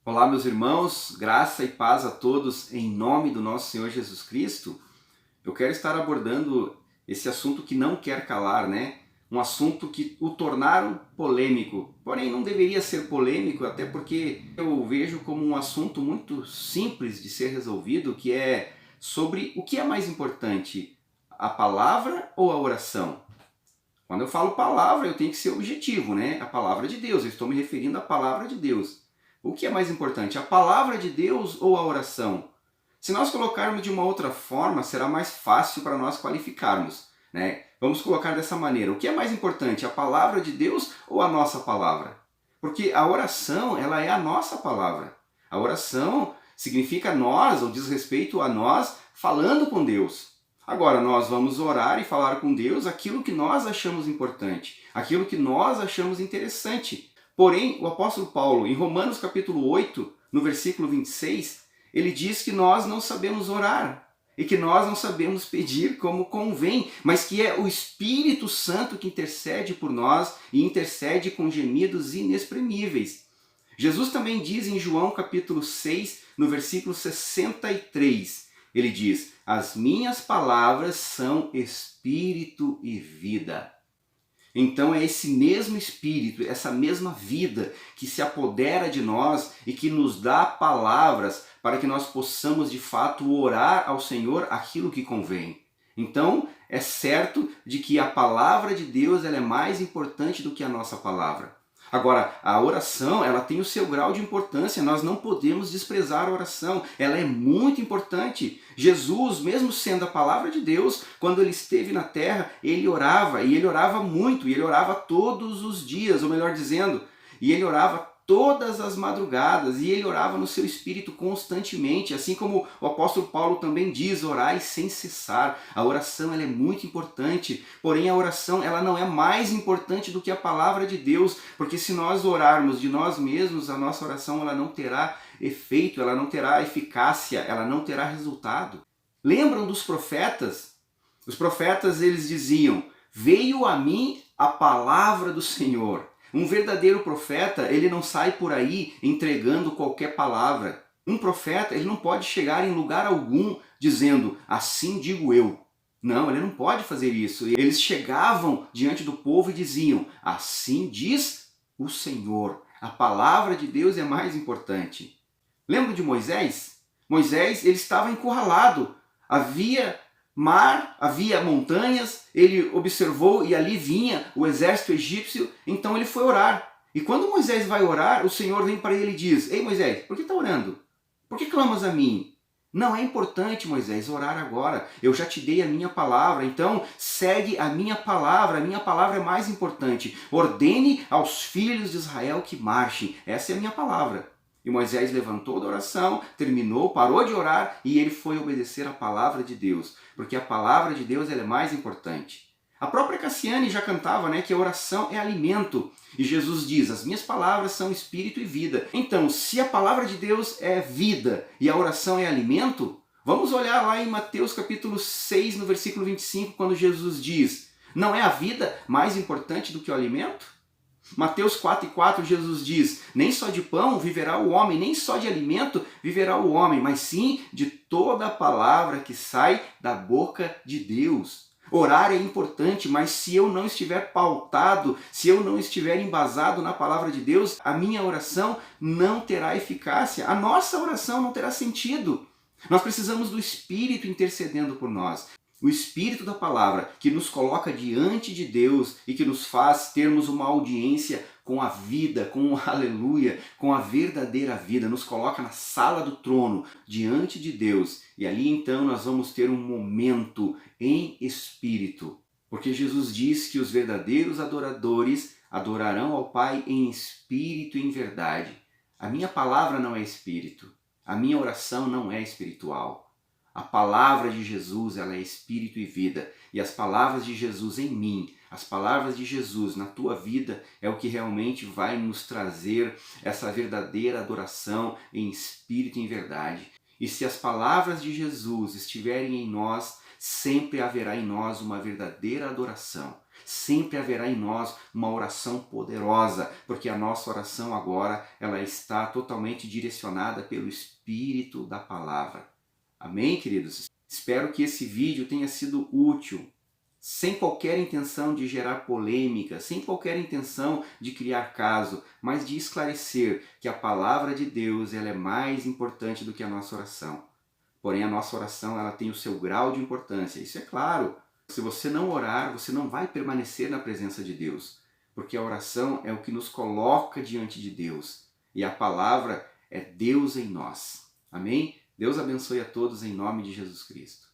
Olá, meus irmãos, graça e paz a todos em nome do nosso Senhor Jesus Cristo. Eu quero estar abordando esse assunto que não quer calar, né? Um assunto que o tornaram polêmico, porém não deveria ser polêmico, até porque eu vejo como um assunto muito simples de ser resolvido, que é sobre o que é mais importante, a palavra ou a oração? Quando eu falo palavra, eu tenho que ser objetivo, né? A palavra de Deus, eu estou me referindo à palavra de Deus. O que é mais importante, a palavra de Deus ou a oração? Se nós colocarmos de uma outra forma, será mais fácil para nós qualificarmos, né? Vamos colocar dessa maneira. O que é mais importante, a palavra de Deus ou a nossa palavra? Porque a oração, ela é a nossa palavra. A oração significa nós, ou diz respeito a nós, falando com Deus. Agora, nós vamos orar e falar com Deus aquilo que nós achamos importante, aquilo que nós achamos interessante. Porém, o apóstolo Paulo, em Romanos capítulo 8, no versículo 26, ele diz que nós não sabemos orar e que nós não sabemos pedir como convém, mas que é o Espírito Santo que intercede por nós e intercede com gemidos inexprimíveis. Jesus também diz em João capítulo 6, no versículo 63, ele diz: as minhas palavras são espírito e vida. Então é esse mesmo espírito, essa mesma vida que se apodera de nós e que nos dá palavras para que nós possamos de fato orar ao Senhor aquilo que convém. Então é certo de que a palavra de Deus ela é mais importante do que a nossa palavra. Agora, a oração, ela tem o seu grau de importância, nós não podemos desprezar a oração, ela é muito importante. Jesus, mesmo sendo a palavra de Deus, quando ele esteve na terra, ele orava, e ele orava muito, e ele orava todos os dias, ou melhor dizendo, e ele orava todas as madrugadas, e ele orava no seu espírito constantemente, assim como o apóstolo Paulo também diz, orai sem cessar. A oração ela é muito importante, porém a oração ela não é mais importante do que a palavra de Deus, porque se nós orarmos de nós mesmos, a nossa oração ela não terá efeito, ela não terá eficácia, ela não terá resultado. Lembram dos profetas? Os profetas eles diziam, veio a mim a palavra do Senhor. Um verdadeiro profeta, ele não sai por aí entregando qualquer palavra. Um profeta, ele não pode chegar em lugar algum dizendo, assim digo eu. Não, ele não pode fazer isso. Eles chegavam diante do povo e diziam, assim diz o Senhor. A palavra de Deus é mais importante. Lembra de Moisés? Moisés, ele estava encurralado. Havia mar, havia montanhas, ele observou e ali vinha o exército egípcio, então ele foi orar. E quando Moisés vai orar, o Senhor vem para ele e diz, ei Moisés, por que está orando? Por que clamas a mim? Não é importante, Moisés, orar agora. Eu já te dei a minha palavra, então segue a minha palavra é mais importante. Ordene aos filhos de Israel que marchem. Essa é a minha palavra. E Moisés levantou da oração, terminou, parou de orar e ele foi obedecer a palavra de Deus, porque a palavra de Deus ela é mais importante. A própria Cassiane já cantava, né, que a oração é alimento. E Jesus diz, as minhas palavras são espírito e vida. Então, se a palavra de Deus é vida e a oração é alimento, vamos olhar lá em Mateus capítulo 6, no versículo 25, quando Jesus diz, não é a vida mais importante do que o alimento? Mateus 4,4 Jesus diz, nem só de pão viverá o homem, nem só de alimento viverá o homem, mas sim de toda a palavra que sai da boca de Deus. Orar é importante, mas se eu não estiver pautado, se eu não estiver embasado na palavra de Deus, a minha oração não terá eficácia, a nossa oração não terá sentido. Nós precisamos do Espírito intercedendo por nós. O Espírito da Palavra que nos coloca diante de Deus e que nos faz termos uma audiência com a vida, com o aleluia, com a verdadeira vida, nos coloca na sala do trono, diante de Deus. E ali então nós vamos ter um momento em espírito. Porque Jesus diz que os verdadeiros adoradores adorarão ao Pai em espírito e em verdade. A minha palavra não é espírito, a minha oração não é espiritual. A palavra de Jesus, ela é espírito e vida. E as palavras de Jesus em mim, as palavras de Jesus na tua vida é o que realmente vai nos trazer essa verdadeira adoração em espírito e em verdade. E se as palavras de Jesus estiverem em nós, sempre haverá em nós uma verdadeira adoração. Sempre haverá em nós uma oração poderosa, porque a nossa oração agora ela está totalmente direcionada pelo Espírito da Palavra. Amém, queridos? Espero que esse vídeo tenha sido útil, sem qualquer intenção de gerar polêmica, sem qualquer intenção de criar caso, mas de esclarecer que a Palavra de Deus ela é mais importante do que a nossa oração. Porém, a nossa oração ela tem o seu grau de importância, isso é claro. Se você não orar, você não vai permanecer na presença de Deus, porque a oração é o que nos coloca diante de Deus, e a palavra é Deus em nós. Amém? Deus abençoe a todos em nome de Jesus Cristo.